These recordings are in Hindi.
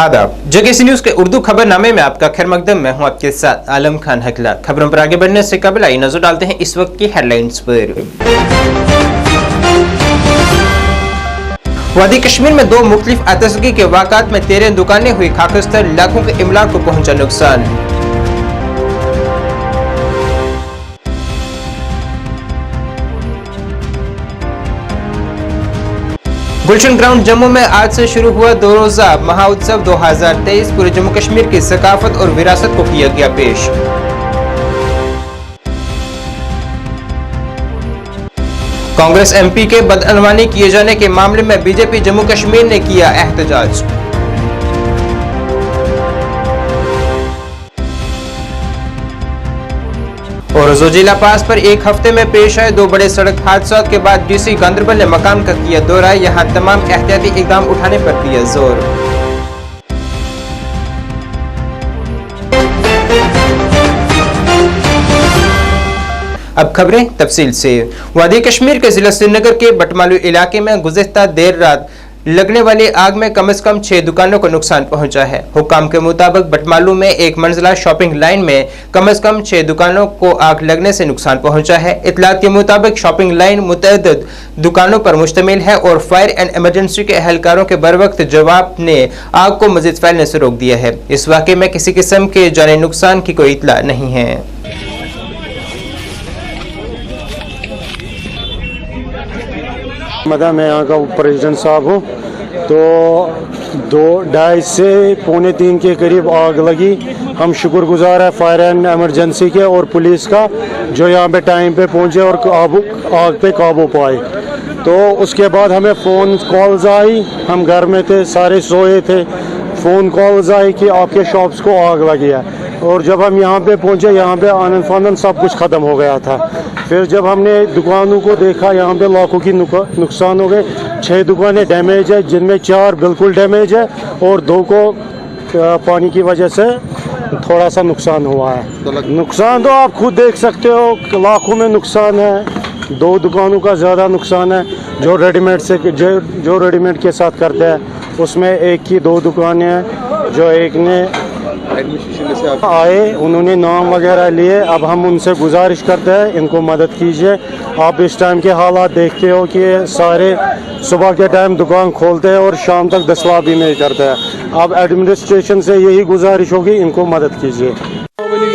आदाब, जगह न्यूज के उर्दू खबरनामे में आपका खैर मकदम। मैं हूं आपके साथ आलम खान हकला। खबरों पर आगे बढ़ने से कबल आई नजर डालते हैं इस वक्त की हेडलाइंस पर। वादी कश्मीर में 2 मुख्तलिफ आतिशगी के वाक़ात में 13 दुकानें हुई खाकस्तर, लाखों के इमलाक को पहुंचा नुकसान। गुलशन ग्राउंड जम्मू में आज से शुरू हुआ 2 रोजा महाउत्सव 2023। पूरे जम्मू कश्मीर की सकाफत और विरासत को किया गया पेश। कांग्रेस एमपी के बदअनवानी किए जाने के मामले में बीजेपी जम्मू कश्मीर ने किया एहतजाज। और जोजिला पास पर एक हफ्ते में पेश आए 2 बड़े सड़क हादसों के बाद डीसी गांधरबल ने मकाम का किया दौरा। यहां तमाम एहतियाती इकदाम उठाने पर दिया जोर। अब खबरें तफसील से। वादी कश्मीर के जिला श्रीनगर के बटमालू इलाके में गुज़िश्ता देर रात लगने वाली आग में कम से कम 6 दुकानों को नुकसान पहुंचा है। हुक्म के मुताबिक बटमालू में एक मंजिला शॉपिंग लाइन में कम से कम 6 दुकानों को आग लगने से नुकसान पहुंचा है। इत्तलात के मुताबिक शॉपिंग लाइन मुतअद्दिद दुकानों पर मुश्तमिल है और फायर एंड इमरजेंसी के एहलकारों के बरवक्त जवाब ने आग को मजीद फैलने से रोक दिया है। इस वाक़े में किसी किस्म के जानी नुकसान की कोई इत्तला नहीं है। मैं यहाँ का प्रेसिडेंट साहब हूँ। तो 2-2:30 से 2:45 के करीब आग लगी। हम शुक्रगुजार है फायर एंड इमरजेंसी के और पुलिस का जो यहाँ पे टाइम पे पहुँचे और आग पे काबू पाए। तो उसके बाद हमें फ़ोन कॉल्स आई, हम घर में थे, सारे सोए थे। फ़ोन कॉल्स आई कि आपके शॉप्स को आग लगी है। और जब हम यहाँ पे पहुँचे, यहाँ पे आनंद फानंद सब कुछ ख़त्म हो गया था। फिर जब हमने दुकानों को देखा, यहाँ पे लाखों की नुकसान हो गए। 6 दुकानें डैमेज है, जिनमें 4 बिल्कुल डैमेज है और 2 को पानी की वजह से थोड़ा सा नुकसान हुआ है। नुकसान तो आप खुद देख सकते हो, लाखों में नुकसान है। 2 दुकानों का ज़्यादा नुकसान है जो रेडीमेड के साथ करते हैं। उसमें एक की 2 दुकानें हैं, जो एक ने आए, उन्होंने नाम वगैरह लिए। अब हम उनसे गुजारिश करते हैं इनको मदद कीजिए। आप इस टाइम के हालात देखते हो कि सारे सुबह के टाइम दुकान खोलते हैं और शाम तक दस्तला भी नहीं करते हैं। अब एडमिनिस्ट्रेशन से यही गुजारिश होगी, इनको मदद कीजिए।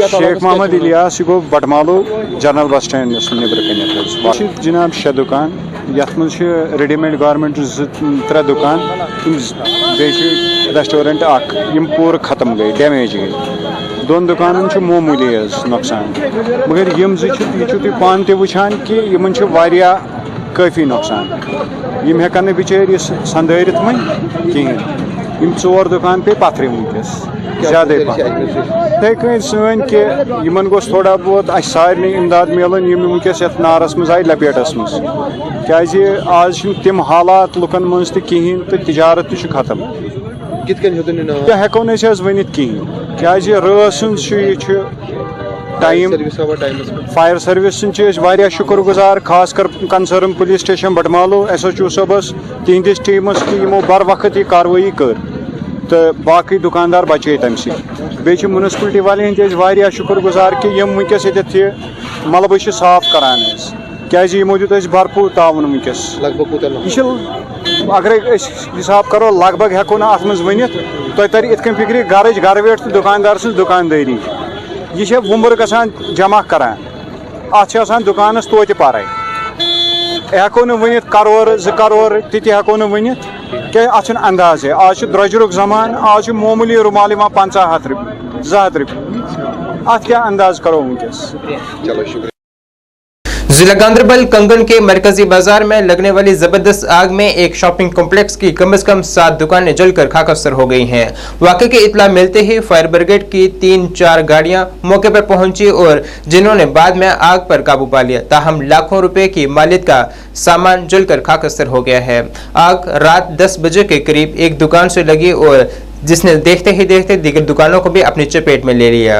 शेख मोहम्मद इलियास गो बटमालू जनरल बस स्टैंड नबर जनाब 6 दुकान, यथ मज रेडीमेड गारमेंट 2-3 दुकान, रेस्टोरेंट पूरा खत्म गई, डैमेज गई। 2 दुकान मामूली नुकसान, मगर तुम पान ते वुचान कि इन काफ़ी नुकसान। यम हेकन बिचार संदरित वन कहें। 4 दुकान पे पथर वनकस ज्यादा इथे कहीं सन कि इन गोस थोड़ा बहुत सारे इमदाद मिलन वनकस ये नारस मज आई लपेटस मज, क्या आज तम हालात लुकन मज कहें तो तजारत खत्म हेको वन कहें। क्या रस टाइम फायर सर्विस शुक्रगुजार, खास कर concern police station Batmaloo SHO सबस तिहंदिस टीमस कि यमो बर वक्त यह कार्रवाई कर तो बाकी दुकानदार बचे तम सह। म्यूनसिपलिटी वाले हंद शुक्रगुजार कि यम वनकस ये मलबे साफ करान, क्या यमो दित भरपूर तावन वनकस। अगर हिसाब करो लगभग हेको ना अत मज वन तुम तर इत फिक्र घर वेट तो दुकानदार सज दुकानदारी यह वुमर गसान जमा करान, अत दुकानस तोत पर हेको वन करोर 2 करोर ती हेको वन क्या अत अंदाज है। आज द्रजुरुक जमान, आज मामूली रुमाल 50-100 रुपये 200 रुपये, अत क्या अंदाज करो वनकस। जिला गांधरबल कंगन के मरकजी बाजार में लगने वाली जबरदस्त आग में एक शॉपिंग कॉम्प्लेक्स की कम से कम 7 दुकानें जलकर खाकस्तर हो गई हैं। वाक़े की इत्तला मिलते ही फायर ब्रिगेड की 3-4 गाड़ियां मौके पर पहुंची और जिन्होंने बाद में आग पर काबू पा लिया। ताहम लाखों रुपए की मालियत का सामान जलकर खाकस्तर हो गया है। आग रात 10 बजे के करीब एक दुकान से लगी और जिसने देखते ही देखते दीगर दुकानों को भी अपनी चपेट में ले लिया।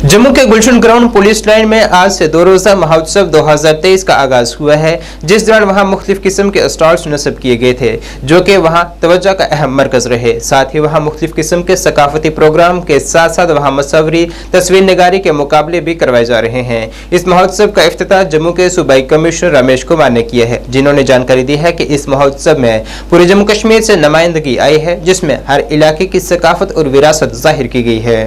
जम्मू के गुलशन ग्राउंड पुलिस लाइन में आज से 2 रोजा महोत्सव 2023 का आगाज हुआ है, जिस दौरान वहां मुख्तलिफ किस्म के स्टॉल्स नस्ब किए गए थे जो कि वहां तवज्जो का अहम मरकज रहे। साथ ही वहां मुख्तलिफ किस्म के सकाफती प्रोग्राम के साथ साथ वहां मसवरी तस्वीर निगारी के मुकाबले भी करवाए जा रहे हैं। इस महोत्सव का इफ्तिताह जम्मू के सूबाई कमिश्नर रमेश कुमार ने किया है, जिन्होंने जानकारी दी है कि इस महोत्सव में पूरे जम्मू कश्मीर से नुमाइंदगी आई है, जिसमें हर इलाके की सकाफत और विरासत जाहिर की गई है।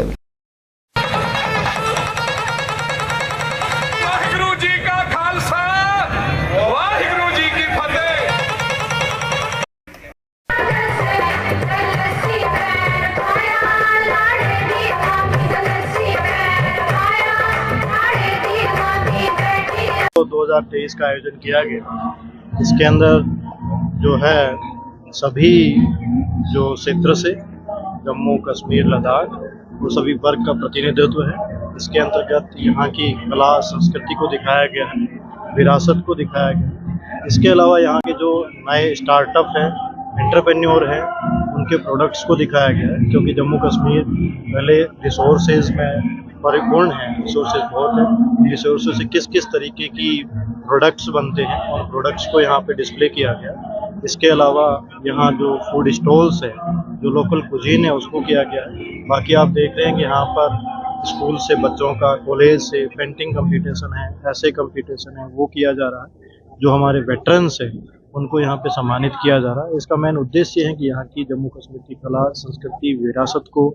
तो 2023 का आयोजन किया गया। इसके अंदर जो है सभी जो क्षेत्र से जम्मू कश्मीर लद्दाख वो सभी वर्ग का प्रतिनिधित्व है। इसके अंतर्गत यहाँ की कला संस्कृति को दिखाया गया है, विरासत को दिखाया गया। इसके अलावा यहाँ के जो नए स्टार्टअप हैं, एंटरप्रेन्योर हैं, उनके प्रोडक्ट्स को दिखाया गया है, क्योंकि जम्मू कश्मीर पहले रिसोर्सेज में परिपूर्ण है, रिसोर्सेज बहुत है। रिसोर्सेज से किस किस तरीके की प्रोडक्ट्स बनते हैं और प्रोडक्ट्स को यहाँ पे डिस्प्ले किया गया। इसके अलावा यहाँ जो फूड स्टॉल्स है, जो लोकल कुजीन है, उसको किया गया है। बाकी आप देख रहे हैं कि यहाँ पर स्कूल से बच्चों का, कॉलेज से पेंटिंग कंपटीशन है, ऐसे कंपटीशन है, वो किया जा रहा है। जो हमारे वेटरन्स हैं उनको यहाँ पे सम्मानित किया जा रहा है। इसका मेन उद्देश्य है कि यहाँ की जम्मू कश्मीर की कला संस्कृति विरासत को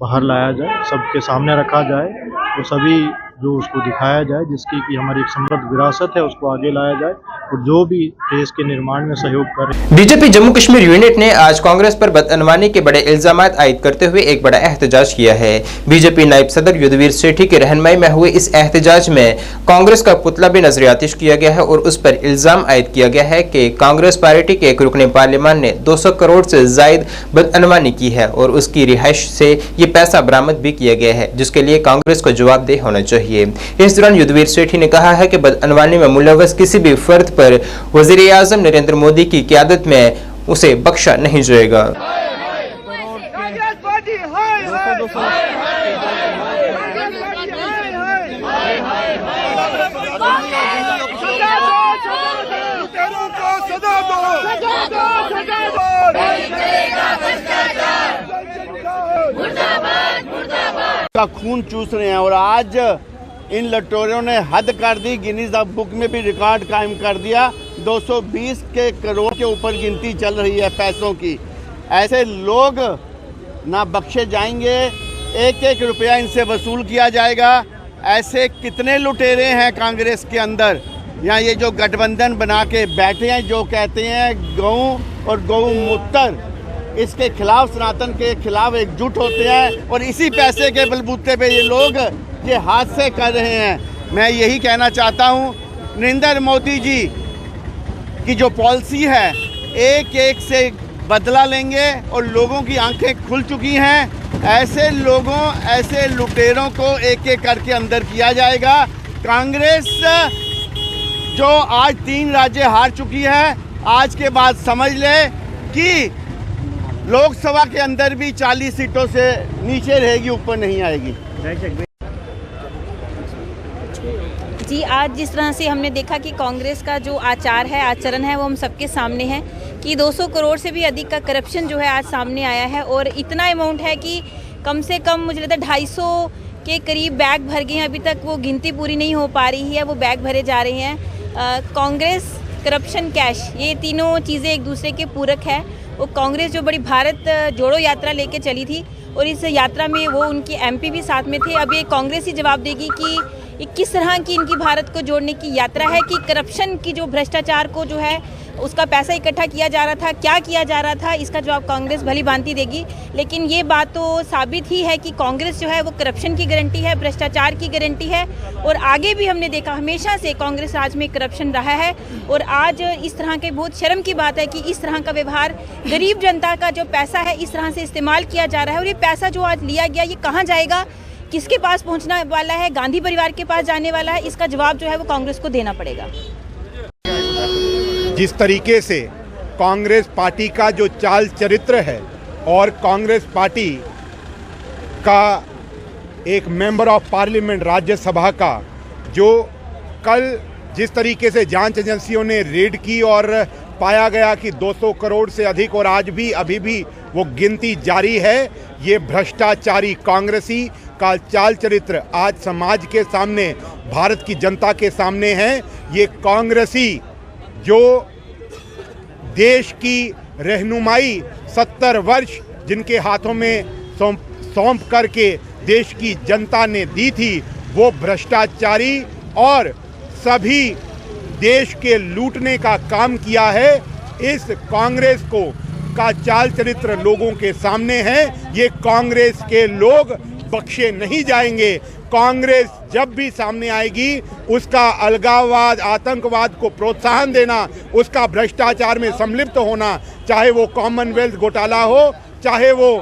बाहर लाया जाए, सबके सामने रखा जाए और सभी जो उसको दिखाया जाए, जिसकी कि हमारी एक समृद्ध विरासत है उसको आगे लाया जाए और जो भी देश के निर्माण में सहयोग करे। बीजेपी जम्मू कश्मीर यूनिट ने आज कांग्रेस पर बदअनवानी के बड़े इल्जाम आयद करते हुए एक बड़ा एहतजाज किया है। बीजेपी नायब सदर युद्धवीर सेठी की रहनुमाई में हुए इस एहतजाज में कांग्रेस का पुतला भी नजर आतिश किया गया है और उस पर इल्जाम आयद किया गया है कि कांग्रेस पार्टी के एक रुकने पार्लियामान ने 200 करोड़ से जायद बदअनवानी की है और उसकी रिहाइश से ये पैसा बरामद भी किया गया है, जिसके लिए कांग्रेस को जवाबदेह होना चाहिए। इस दौरान युद्धवीर सेठी ने कहा है कि बदअनवानी में मुलव्वस किसी भी फर्द पर वजीर आजम नरेंद्र मोदी की क़यादत में उसे बख्शा नहीं जाएगा। का खून चूस रहे हैं और आज इन लटोरों ने हद कर दी, गिनीज बुक में भी रिकॉर्ड कायम कर दिया। 220 के करोड़ के ऊपर गिनती चल रही है पैसों की। ऐसे लोग ना बख्शे जाएंगे, एक एक रुपया इनसे वसूल किया जाएगा। ऐसे कितने लुटेरे हैं कांग्रेस के अंदर, या ये जो गठबंधन बना के बैठे हैं, जो कहते हैं गौ और गौमूत्र, इसके खिलाफ, सनातन के खिलाफ एकजुट होते हैं और इसी पैसे के बलबूते पे ये लोग ये हादसे कर रहे हैं। मैं यही कहना चाहता हूँ, नरेंद्र मोदी जी की जो पॉलिसी है, एक एक से बदला लेंगे और लोगों की आंखें खुल चुकी हैं। ऐसे लोगों, ऐसे लुटेरों को एक एक करके अंदर किया जाएगा। कांग्रेस जो आज 3 राज्य हार चुकी है, आज के बाद समझ ले कि लोकसभा के अंदर भी 40 सीटों से नीचे रहेगी, ऊपर नहीं आएगी। जी, आज जिस तरह से हमने देखा कि कांग्रेस का जो आचार है, आचरण है, वो हम सबके सामने है कि 200 करोड़ से भी अधिक का करप्शन जो है आज सामने आया है और इतना अमाउंट है कि कम से कम मुझे लगता है 250 के करीब बैग भर गए हैं। अभी तक वो गिनती पूरी नहीं हो पा रही है, वो बैग भरे जा रहे हैं। कांग्रेस, करप्शन, कैश, ये तीनों चीज़ें एक दूसरे के पूरक है। वो कांग्रेस जो बड़ी भारत जोड़ो यात्रा लेके चली थी और इस यात्रा में वो उनके एमपी भी साथ में थे। अब ये कांग्रेस ही जवाब देगी कि ये किस तरह की इनकी भारत को जोड़ने की यात्रा है, कि करप्शन की जो भ्रष्टाचार को जो है उसका पैसा इकट्ठा किया जा रहा था, क्या किया जा रहा था, इसका जवाब कांग्रेस भली भांति देगी। लेकिन ये बात तो साबित ही है कि कांग्रेस जो है वो करप्शन की गारंटी है, भ्रष्टाचार की गारंटी है और आगे भी हमने देखा हमेशा से कांग्रेस राज में करप्शन रहा है। और आज इस तरह के बहुत शर्म की बात है कि इस तरह का व्यवहार, गरीब जनता का जो पैसा है इस तरह से इस्तेमाल किया जा रहा है। और ये पैसा जो आज लिया गया, ये कहाँ जाएगा, किसके पास पहुँचने वाला है, गांधी परिवार के पास जाने वाला है, इसका जवाब जो है वो कांग्रेस को देना पड़ेगा। जिस तरीके से कांग्रेस पार्टी का जो चाल चरित्र है और कांग्रेस पार्टी का एक मेंबर ऑफ पार्लियामेंट राज्यसभा का जो कल जिस तरीके से जांच एजेंसियों ने रेड की और पाया गया कि 200 करोड़ से अधिक और आज भी अभी भी वो गिनती जारी है, ये भ्रष्टाचारी कांग्रेसी का चाल चरित्र आज समाज के सामने, भारत की जनता के सामने है। ये कांग्रेसी जो देश की रहनुमाई 70 वर्ष जिनके हाथों में सौंप करके देश की जनता ने दी थी, वो भ्रष्टाचारी और सभी देश के लूटने का काम किया है। इस कांग्रेस का चाल चरित्र लोगों के सामने है। ये कांग्रेस के लोग बख्शे नहीं जाएंगे। कांग्रेस जब भी सामने आएगी उसका अलगाववाद, आतंकवाद को प्रोत्साहन देना, उसका भ्रष्टाचार में सम्मिलित होना, चाहे वो कॉमनवेल्थ घोटाला हो, चाहे वो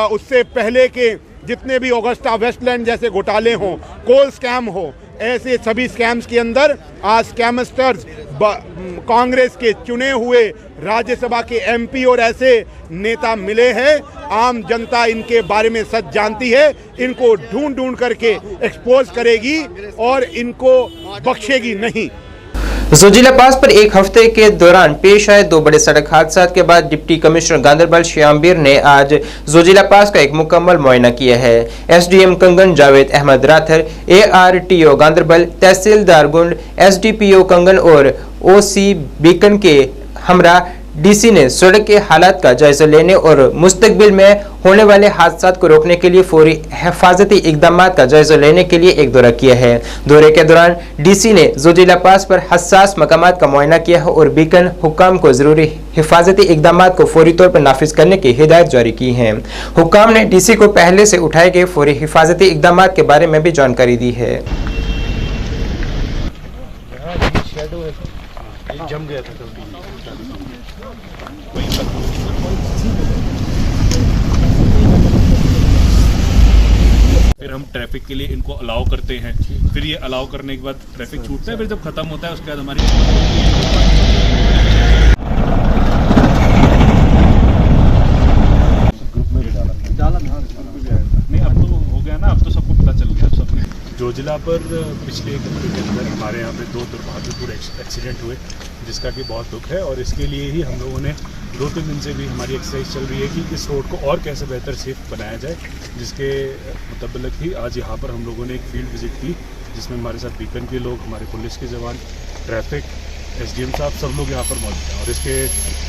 उससे पहले के जितने भी ऑगस्टा वेस्टलैंड जैसे घोटाले हों, कोल स्कैम हो, ऐसे सभी स्कैम्स के अंदर आज स्कैमस्टर्स कांग्रेस के चुने हुए राज्यसभा के एमपी और ऐसे नेता मिले हैं। आम जनता इनके बारे में सच जानती है, इनको ढूंढ करके एक्सपोज करेगी और इनको बख्शेगी नहीं। जोजिला पास पर एक हफ्ते के दौरान पेश आए 2 बड़े सड़क हादसा के बाद डिप्टी कमिश्नर गांधरबल श्यामबीर ने आज जोजिला पास का एक मुकम्मल मुआयना किया है। एसडीएम कंगन जावेद अहमद राथर, एआरटीओ गांधरबल, तहसीलदार गुंड, एसडीपीओ कंगन और ओसी बीकन के हमरा डीसी ने सड़क के हालात का जायजा लेने और मुस्तकबिल में होने वाले हादसात को रोकने के लिए फौरी हिफाजती इकदाम का जायजा लेने के लिए एक दौरा किया है। दौरे के दौरान डीसी ने जोजिला पास पर हसास मकामात का मुआयना किया है और बीकन हुक्काम को जरूरी हिफाजती इकदाम को फौरी तौर पर नाफिज करने की हिदायत जारी की है। हुक्काम ने डीसी को पहले से उठाए गए फौरी हिफाजती इकदाम के बारे में भी जानकारी दी है। जम गया था फिर हम ट्रैफिक के लिए इनको अलाउ करते हैं, फिर ये अलाउ करने के बाद ट्रैफिक छूटता है, फिर जब खत्म होता है उसके बाद हमारी नहीं, अब तो हो गया ना, अब तो सबको पता चल गया सबने। जोजिला पर पिछले एक हफ्ते के अंदर हमारे यहाँ पे 2 दुर्भाग्यपूर्ण एक्सीडेंट हुए, जिसका कि बहुत दुख है और इसके लिए ही हम लोगों ने 2-3 दिन से भी हमारी एक्सरसाइज चल रही है कि इस रोड को और कैसे बेहतर सेफ बनाया जाए, जिसके मुतल्लिक़ ही आज यहाँ पर हम लोगों ने एक फील्ड विजिट की, जिसमें हमारे साथ बीकन के लोग, हमारे पुलिस के जवान, ट्रैफिक, एसडीएम साहब, सब लोग यहाँ पर मौजूद हैं और इसके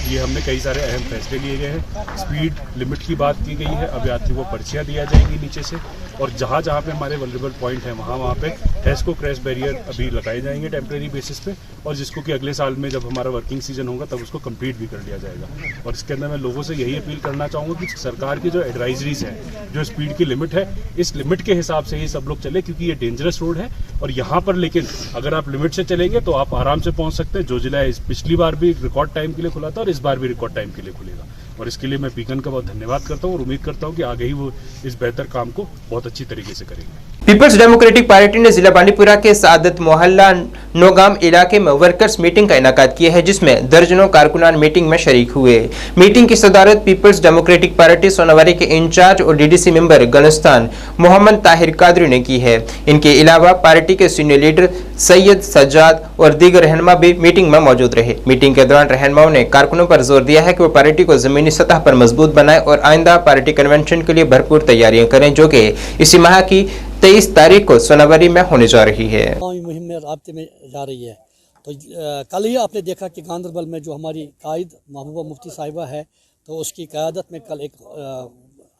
लिए हमने कई सारे अहम फैसले लिए गए हैं। स्पीड लिमिट की बात की गई है, अब यात्री को पर्चियाँ दिया जाएंगी नीचे से, और जहाँ जहाँ पे हमारे वल्नरेबल पॉइंट हैं वहाँ पे टेस्को क्रैश बैरियर अभी लगाए जाएंगे टेम्प्रेरी बेसिस पे, और जिसको कि अगले साल में जब हमारा वर्किंग सीजन होगा तब उसको कंप्लीट भी कर लिया जाएगा। और इसके अंदर मैं लोगों से यही अपील करना चाहूँगा कि सरकार की जो एडवाइजरीज हैं, जो स्पीड की लिमिट है, इस लिमिट के हिसाब से ही सब लोग चले, क्योंकि ये डेंजरस रोड है और यहाँ पर लेकिन अगर आप लिमिट से चलेंगे तो आप आराम से पहुँच सकते हैं। जोजिला पिछली बार भी रिकॉर्ड टाइम के लिए खुला था और इस बार भी रिकॉर्ड टाइम के लिए खुलेगा, और इसके लिए मैं बीकन का बहुत धन्यवाद करता हूँ और उम्मीद करता हूँ कि आगे ही वो इस बेहतर काम को बहुत अच्छी तरीके से करेंगे। पीपल्स डेमोक्रेटिक पार्टी ने जिला बांडीपुरा के सादत मोहल्ला नौगाम इलाके में वर्कर्स मीटिंग का इनेकाद किया है, जिसमें दर्जनों कारकुनान मीटिंग में शरीक हुए। मीटिंग की सदारत पीपल्स डेमोक्रेटिक पार्टी सोनावारी के इंचार्ज और डीडीसी मेंबर गलस्तान मोहम्मद ताहिर कादरी ने की है। इनके अलावा पार्टी के सीनियर लीडर सैयद सज्जाद और दीगर रहनुमा भी मीटिंग में मौजूद रहे। मीटिंग के दौरान रहनुमाओं ने कारकुनों पर जोर दिया है कि वो पार्टी को जमीनी सतह पर मजबूत बनाए और आइंदा पार्टी कन्वेंशन के लिए भरपूर तैयारियां करें, जो कि इसी माह की 23 तारीख को सोनावारी में होने जा रही है। मुहिम में राब्ते में जा रही है। तो कल ही आपने देखा कि गांधरबल में जो हमारी कायद महबूबा मुफ्ती साहिबा है, तो उसकी क़यादत में कल एक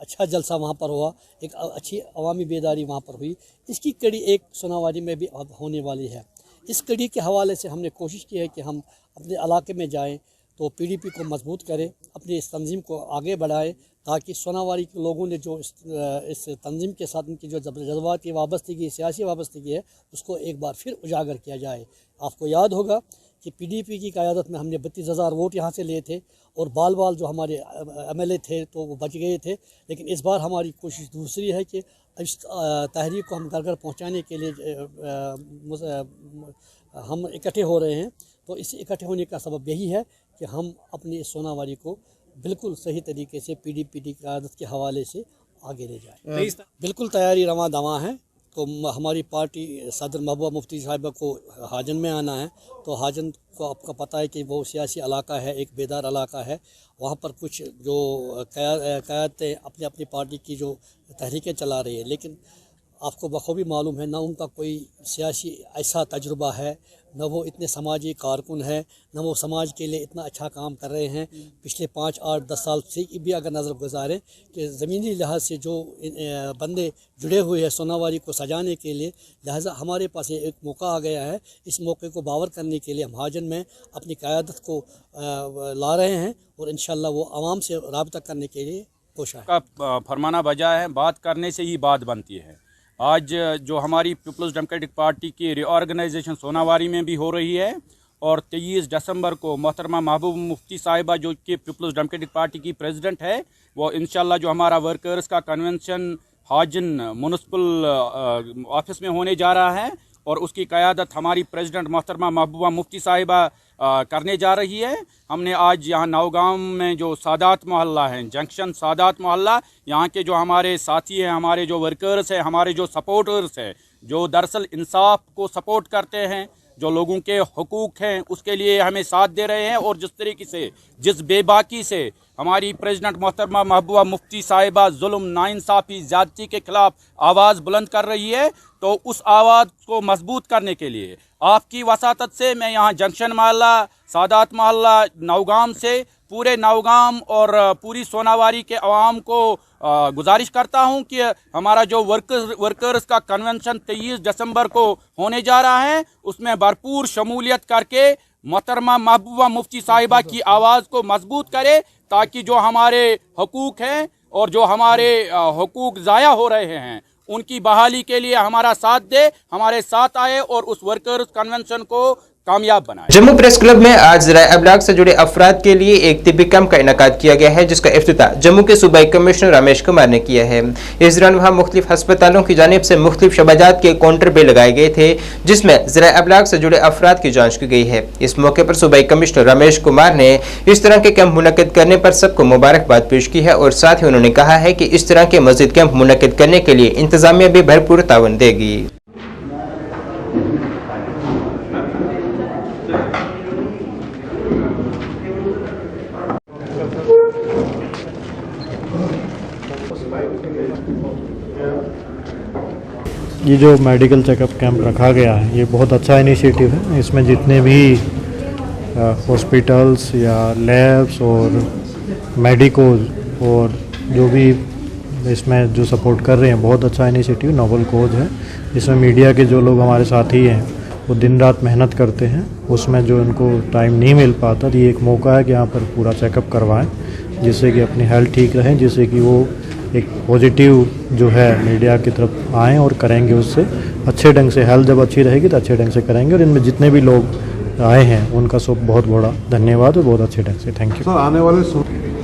अच्छा जलसा वहाँ पर हुआ, एक अच्छी अवामी बेदारी वहाँ पर हुई। इसकी कड़ी एक सोनावारी में भी अब होने वाली है। इस कड़ी के हवाले से हमने कोशिश की है कि हम अपने इलाके में जाएँ तो पीडीपी को मजबूत करें, अपनी इस तंजीम को आगे बढ़ाएं, ताकि सोनावारी के लोगों ने जो इस तंजीम के साथ उनकी जो जज्बात की वाबस्तगी, सियासी वाबस्तगी है, उसको एक बार फिर उजागर किया जाए। आपको याद होगा कि पीडीपी की क़यादत में हमने 32,000 वोट यहाँ से लिए थे और बाल बाल जो हमारे एमएलए थे तो वो बच गए थे। लेकिन इस बार हमारी कोशिश दूसरी है कि इस तहरीक को हम घर घर पहुँचाने के लिए हम इकट्ठे हो रहे हैं। तो इस इकट्ठे होने का सबब यही है कि हम अपनी सोनावारी को बिल्कुल सही तरीके से PDP की क़यादत के हवाले से आगे ले जाए। बिल्कुल तैयारी रवां दवा है। तो हमारी पार्टी सदर महबूबा मुफ्ती साहिबा को हाजन में आना है। तो हाजन को आपका पता है कि वो सियासी इलाका है, एक बेदार इलाका है। वहाँ पर कुछ जो क़यादतें अपनी अपनी पार्टी की जो तहरीकें चला रही है, लेकिन आपको बखूबी मालूम है ना उनका कोई सियासी ऐसा तजुर्बा है, न वो इतने समाजी कारकुन है, न वो समाज के लिए इतना अच्छा काम कर रहे हैं। पिछले 5, 8, 10 साल से भी अगर नज़र गुजारें कि ज़मीनी लिहाज से जो बंदे जुड़े हुए हैं सोनावारी को सजाने के लिए, लिहाजा हमारे पास एक मौका आ गया है। इस मौके को बावर करने के लिए हम हाजन में अपनी क़यादत को ला रहे हैं और इंशाअल्लाह वो आवाम से राब्ता करने के लिए कोशिश का फरमाना बजा है। बात करने से ही बात बनती है। आज जो हमारी पीपल्स डेमोक्रेटिक पार्टी की रीऑर्गेनाइजेशन सोनावारी में भी हो रही है और 23 दिसंबर को मोहतरमा महबूबा मुफ्ती साहिबा जो कि पीपल्स डेमोक्रेटिक पार्टी की प्रेसिडेंट है, वो इंशाल्लाह जो हमारा वर्कर्स का कन्वेंशन हाजन म्यूनिसिपल ऑफिस में होने जा रहा है और उसकी क़यादत हमारी प्रेसिडेंट मोहतरमा महबूबा मुफ्ती साहिबा करने जा रही है। हमने आज यहाँ नौगांव में जो सादात मोहल्ला है, जंक्शन सादात मोहल्ला, यहाँ के जो हमारे साथी हैं, हमारे जो वर्कर्स हैं, हमारे जो सपोर्टर्स हैं, जो दरअसल इंसाफ को सपोर्ट करते हैं, जो लोगों के हुकूक हैं उसके लिए हमें साथ दे रहे हैं और जिस तरीके से जिस बेबाकी से हमारी प्रेसिडेंट मोहतरमा महबूबा मुफ्ती साहिबा जुल्म, नाइंसाफ़ी, ज़्यादती के ख़िलाफ़ आवाज़ बुलंद कर रही है, तो उस आवाज़ को मजबूत करने के लिए आपकी वसातत से मैं यहाँ जंक्शन मोहल्ला, सादात मोहल्ला, नौगाम से पूरे नौगाम और पूरी सोनावारी के अवाम को गुजारिश करता हूँ कि हमारा जो वर्कर्स का कन्वेंशन 23 दिसंबर को होने जा रहा है, उसमें भरपूर शमूलियत करके मोहतरमा महबूबा मुफ्ती साहिबा की आवाज़ को मजबूत करे, ताकि जो हमारे हुकूक हैं और जो हमारे हुकूक ज़ाया हो रहे हैं उनकी बहाली के लिए हमारा साथ दे, हमारे साथ आए और उस वर्कर्स कन्वेंशन को कामयाब बनाए। जम्मू प्रेस क्लब में आज ज़राए अबलाग से जुड़े अफराद के लिए एक तिब्बी कैंप का इनेकाद किया गया है, जिसका इफ्तिताह जम्मू के सूबाई कमिश्नर रमेश कुमार ने किया है। इस दौरान वहाँ मुख्तलिफ अस्पतालों की जानिब से मुख्तलिफ शबाजात के काउंटर भी लगाए गए थे, जिसमें ज़राए अबलाग से जुड़े अफराद की जाँच की गई है। इस मौके पर सूबाई कमिश्नर रमेश कुमार ने इस तरह के कैंप मुनक्किद करने पर सबको मुबारकबाद पेश की है और साथ ही उन्होंने कहा है कि इस तरह के मज़ीद कैंप मुनक्किद करने के लिए इंतजामिया भी भरपूर ताउन देगी। ये जो मेडिकल चेकअप कैंप रखा गया है, ये बहुत अच्छा इनिशिएटिव है। इसमें जितने भी हॉस्पिटल्स या लैब्स और मेडिकोज और जो भी इसमें जो सपोर्ट कर रहे हैं, बहुत अच्छा इनिशिएटिव, नोबल कोज है। इसमें मीडिया के जो लोग हमारे साथी हैं वो दिन रात मेहनत करते हैं, उसमें जो उनको टाइम नहीं मिल पाता, तो ये एक मौका है कि यहाँ पर पूरा चेकअप करवाएं, जिससे कि अपनी हेल्थ ठीक रहें, जिससे कि वो एक पॉजिटिव जो है मीडिया की तरफ आएँ और करेंगे उससे अच्छे ढंग से। हेल्थ जब अच्छी रहेगी तो अच्छे ढंग से करेंगे और इनमें जितने भी लोग आए हैं उनका सब बहुत बड़ा धन्यवाद और बहुत अच्छे ढंग से थैंक यू। आने वाले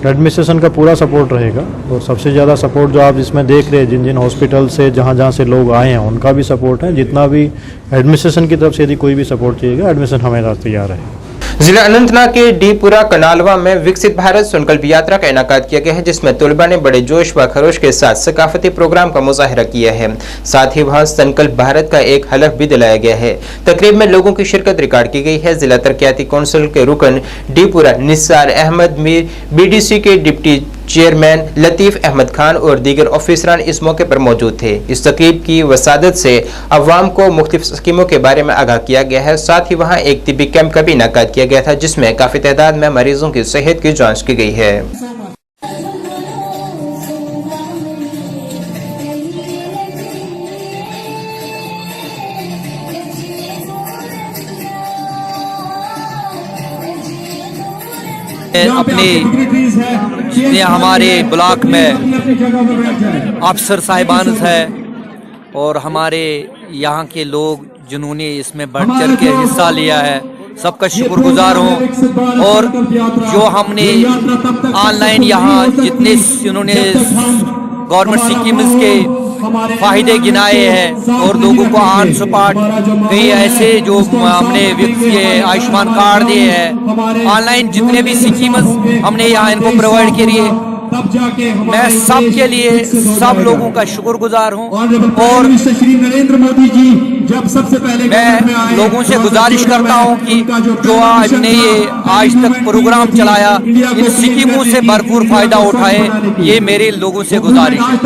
एडमिनिस्ट्रेशन का पूरा सपोर्ट रहेगा और सबसे ज़्यादा सपोर्ट जो आप इसमें देख रहे हैं, जिन जिन हॉस्पिटल से जहाँ से लोग आए हैं उनका भी सपोर्ट है। जितना भी एडमिनिस्ट्रेशन की तरफ से यदि कोई भी सपोर्ट चाहिएगा, एडमिनिस्ट्रेशन हमेशा तैयार है। जिला अनंतनाग के डीपुरा कनालवा में विकसित भारत संकल्प यात्रा का इनेकाद किया गया है, जिसमें तलबा ने बड़े जोश व खरोश के साथ सकाफती प्रोग्राम का मुजाहिरा किया है। साथ ही वहां संकल्प भारत का एक हलफ भी दिलाया गया है। तकरीब में लोगों की शिरकत रिकॉर्ड की गई है। जिला तरक्याती कौंसिल के रुकन डीपुरा निसार अहमद मीर, BDC के डिप्टी चेयरमैन लतीफ़ अहमद खान और दीगर ऑफिसरान इस मौके पर मौजूद थे। इस तकरीब की वसादत से अवाम को मुख्तलिफ स्कीमों के बारे में आगाह किया गया है। साथ ही वहाँ एक तिब्बी कैंप का भी इनेकाद किया गया था, जिसमें काफ़ी तादाद में मरीजों की सेहत की जाँच की गई है। अपने जितने हमारे ब्लॉक में अफसर साहिबान है और हमारे यहाँ के लोग जिन्होंने इसमें बढ़ चढ़ के हिस्सा लिया है, सबका शुक्रगुजार हूँ। और जो हमने ऑनलाइन यहाँ जितने उन्होंने गवर्नमेंट स्कीम्स के फायदे गिनाए हैं और लोगों को ऑन स्पॉट कई ऐसे जो हमने आयुष्मान कार्ड दिए हैं, ऑनलाइन जितने भी स्कीम्स हमने यहाँ इनको प्रोवाइड किए, मैं सब के लिए सब लोगों का शुक्रगुजार हूँ। और नरेंद्र मोदी जी जब सबसे पहले मैं लोगों से गुजारिश करता हूँ कि जो आपने ये आज तक प्रोग्राम चलाया, इन स्कीमों से भरपूर फायदा उठाए, ये मेरे लोगों से गुजारिश है।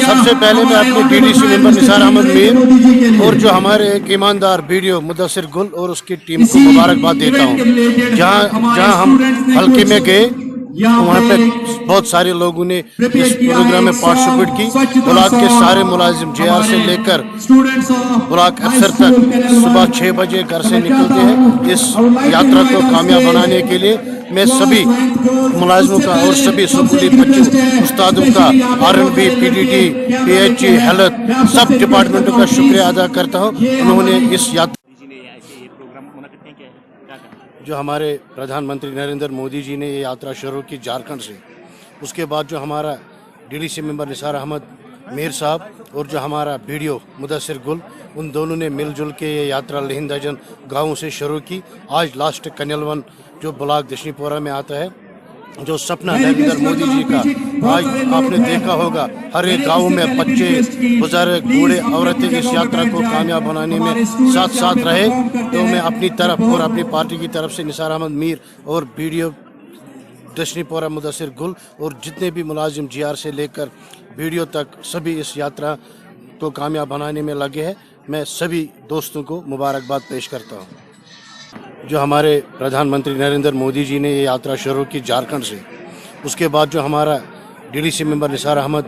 सबसे पहले मैं अपने डीडीसी मेंबर निसार अहमद मीर और जो हमारे एक ईमानदार वीडियो मुदस्सिर गुल और उसकी टीम को मुबारकबाद देता हूँ। जहाँ हम हल्के में गए वहाँ पे बहुत सारे लोगों ने इस प्रोग्राम में पार्टिसिपेट की। ब्लॉक के सारे मुलाजिम JR से लेकर ब्लॉक अफसर तक सुबह 6 बजे घर से निकलते हैं इस यात्रा को कामयाब बनाने के लिए। मैं सभी मुलाजिमों का और सभी स्कूली बच्चों उस्तादों का R&B, PDD, PHE, हेल्थ सब डिपार्टमेंटों का शुक्रिया अदा करता हूँ। उन्होंने इस यात्रा जो हमारे प्रधानमंत्री नरेंद्र मोदी जी ने ये यात्रा शुरू की झारखंड से, उसके बाद जो हमारा डीडीसी मेंबर निसार अहमद मीर साहब और जो हमारा वीडियो मुदस्सिर गुल, उन दोनों ने मिलजुल के ये यात्रा लिहिंदजन गाँव से शुरू की। आज लास्ट कन्यलवन जो ब्लॉक दशनीपोरा में आता है, जो सपना नरेंद्र मोदी जी का, आज आपने देखा होगा हर एक गांव में बच्चे, बुजुर्ग, बूढ़े, औरतें इस यात्रा को कामयाब बनाने में साथ साथ रहे। तो मैं अपनी तरफ और अपनी पार्टी की तरफ से निसार अहमद मीर और वीडियो दशनीपोरा मुदस्सिर गुल और जितने भी मुलाजिम JR से लेकर वीडियो तक सभी इस यात्रा को कामयाब बनाने में लगे हैं। मैं सभी दोस्तों को मुबारकबाद पेश करता हूँ। जो हमारे प्रधानमंत्री नरेंद्र मोदी जी ने ये यात्रा शुरू की झारखंड से, उसके बाद जो हमारा डीडीसी मेंबर निसार अहमद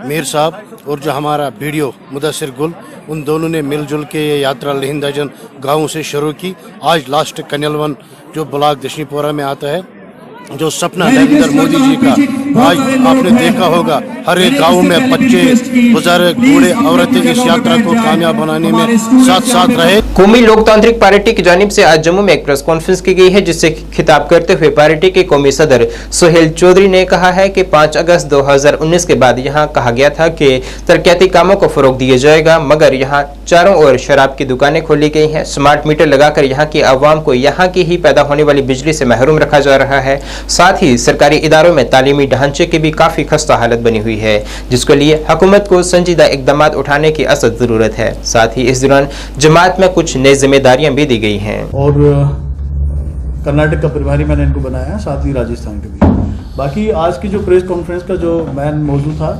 मीर साहब और जो हमारा वीडियो मुदस्सिर गुल, उन दोनों ने मिलजुल के ये यात्रा लिहिंदजन गाँव से शुरू की। आज लास्ट कन्यलवन जो ब्लॉक दशनीपोरा में आता है, जो सपना नरेंद्र मोदी जी का, आज आपने देखा होगा हर एक गांव में बच्चे, बुजुर्ग, बूढ़े, औरतें इस यात्रा को कामयाब बनाने में साथ साथ रहे। कौमी लोकतांत्रिक पार्टी की जानिब से आज जम्मू में एक प्रेस कॉन्फ्रेंस की गई है, जिससे खिताब करते हुए पार्टी के कौमी सदर सोहेल चौधरी ने कहा है कि 5 अगस्त 2019 के बाद यहां कहा गया था कि तरक्याती कामों को फरोग दिया जाएगा, मगर यहां चारों ओर शराब की दुकानें खोली गई हैं। स्मार्ट मीटर लगाकर यहां की आवाम को यहां की ही पैदा होने वाली बिजली से महरूम रखा जा रहा है। साथ ही सरकारी इदारों में तालीमी ढांचे की भी काफी खस्ता हालत बनी हुई है, जिसके लिए हुकूमत को संजीदा इकदाम उठाने की असद जरूरत है। साथ ही इस दौरान जमात में कुछ नई जिम्मेदारियां भी दी गई हैं। और कर्नाटक का प्रभारी मैंने इनको बनाया, साथ ही राजस्थान के भी। बाकी आज की जो प्रेस कॉन्फ्रेंस का जो मैन मौजूद था,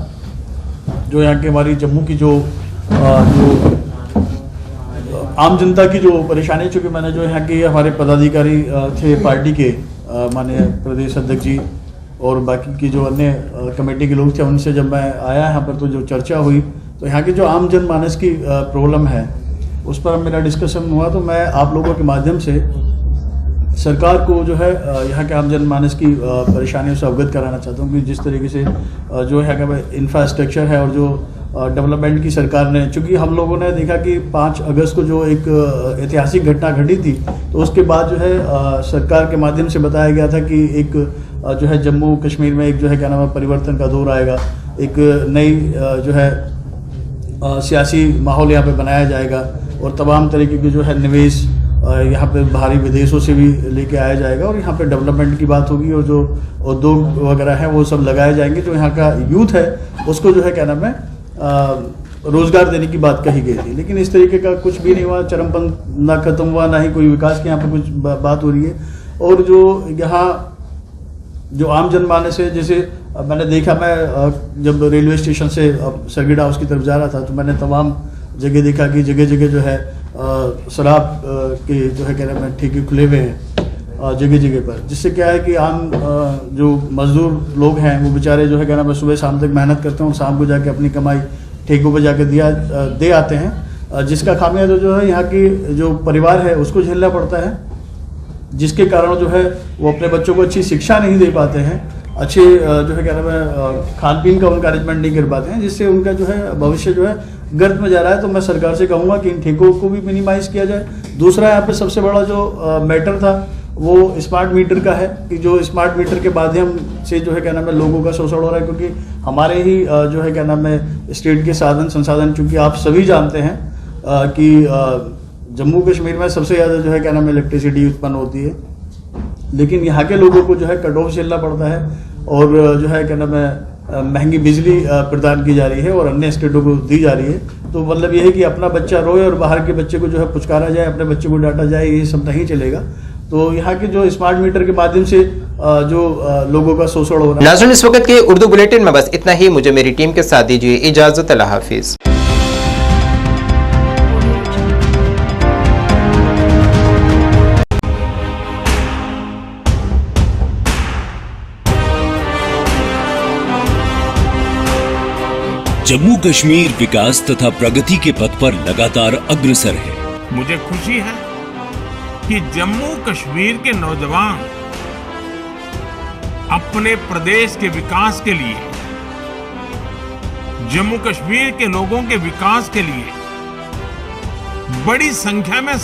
जो यहाँ की हमारी जम्मू की जो आम जनता की जो परेशानी, चूँकि मैंने जो यहाँ के हमारे पदाधिकारी थे पार्टी के, माननीय प्रदेश अध्यक्ष जी और बाकी की जो अन्य कमेटी के लोग थे, उनसे जब मैं आया यहाँ पर तो जो चर्चा हुई, तो यहाँ की जो आम जनमानस की प्रॉब्लम है उस पर मेरा डिस्कशन हुआ। तो मैं आप लोगों के माध्यम से सरकार को जो है यहाँ के आम जनमानस की परेशानियों से अवगत कराना चाहता हूँ कि जिस तरीके से जो है इंफ्रास्ट्रक्चर है और जो डेवलपमेंट की सरकार ने, चूँकि हम लोगों ने देखा कि 5 अगस्त को जो एक ऐतिहासिक घटना घटी थी, तो उसके बाद जो है सरकार के माध्यम से बताया गया था कि एक जो है जम्मू कश्मीर में एक जो है क्या नाम है परिवर्तन का दौर आएगा, एक नई जो है सियासी माहौल यहाँ पे बनाया जाएगा और तमाम तरीके के जो है निवेश यहाँ पे बाहरी विदेशों से भी लेके आया जाएगा और यहाँ पे डेवलपमेंट की बात होगी और जो उद्योग वगैरह हैं वो सब लगाए जाएंगे। जो यहाँ का यूथ है उसको जो है क्या नाम है रोजगार देने की बात कही गई थी, लेकिन इस तरीके का कुछ भी नहीं हुआ। चरमपंथ ना खत्म हुआ, ना ही कोई विकास की यहाँ पे कुछ बात हो रही है। और जो यहाँ जो आम जनमानस है, जैसे मैंने देखा, मैं जब रेलवे स्टेशन से सर्किट हाउस की तरफ जा रहा था तो मैंने तमाम जगह देखा कि जगह जगह जो है शराब के जो है क्या नाम है ठेके खुले हुए हैं जगह जगह पर, जिससे क्या है कि आम जो मजदूर लोग हैं वो बेचारे जो है क्या नाम है सुबह शाम तक मेहनत करते हैं और शाम को जाके अपनी कमाई ठेकों पर जाके दे आते हैं, जिसका खामियाजा जो है यहाँ की जो परिवार है उसको झेलना पड़ता है, जिसके कारण जो है वो अपने बच्चों को अच्छी शिक्षा नहीं दे पाते हैं, अच्छे जो है क्या नाम है खान पीन का उनका अरेंजमेंट नहीं कर पाते हैं, जिससे उनका जो है भविष्य जो है गर्त में जा रहा है। तो मैं सरकार से कहूँगा कि इन ठेकों को भी मिनिमाइज़ किया जाए। दूसरा यहाँ पे सबसे बड़ा जो मैटर था वो स्मार्ट मीटर का है कि जो स्मार्ट मीटर के माध्यम से जो है क्या नाम है लोगों का शोषण हो रहा है, क्योंकि हमारे ही जो है क्या नाम है स्टेट के साधन संसाधन, चूंकि आप सभी जानते हैं कि जम्मू कश्मीर में सबसे ज़्यादा जो है क्या नाम है इलेक्ट्रिसिटी उत्पन्न होती है, लेकिन यहाँ के लोगों को जो है कट ऑफ झेलना पड़ता है और जो है क्या नाम है महंगी बिजली प्रदान की जा रही है और अन्य स्टेटों को दी जा रही है। तो मतलब ये है कि अपना बच्चा रोए और बाहर के बच्चे को जो है पुचकारा जाए, अपने बच्चे को डांटा जाए, ये सब नहीं चलेगा। तो यहाँ के जो स्मार्ट मीटर के माध्यम से जो लोगों का शोषण हो रहा है। नाज़रीन, इस वक्त के उर्दू बुलेटिन में बस इतना ही। मुझे मेरी टीम के साथ दीजिए इजाजत। अल्लाह हाफिज। जम्मू कश्मीर विकास तथा प्रगति के पथ पर लगातार अग्रसर है। मुझे खुशी है कि जम्मू कश्मीर के नौजवान अपने प्रदेश के विकास के लिए, जम्मू कश्मीर के लोगों के विकास के लिए बड़ी संख्या में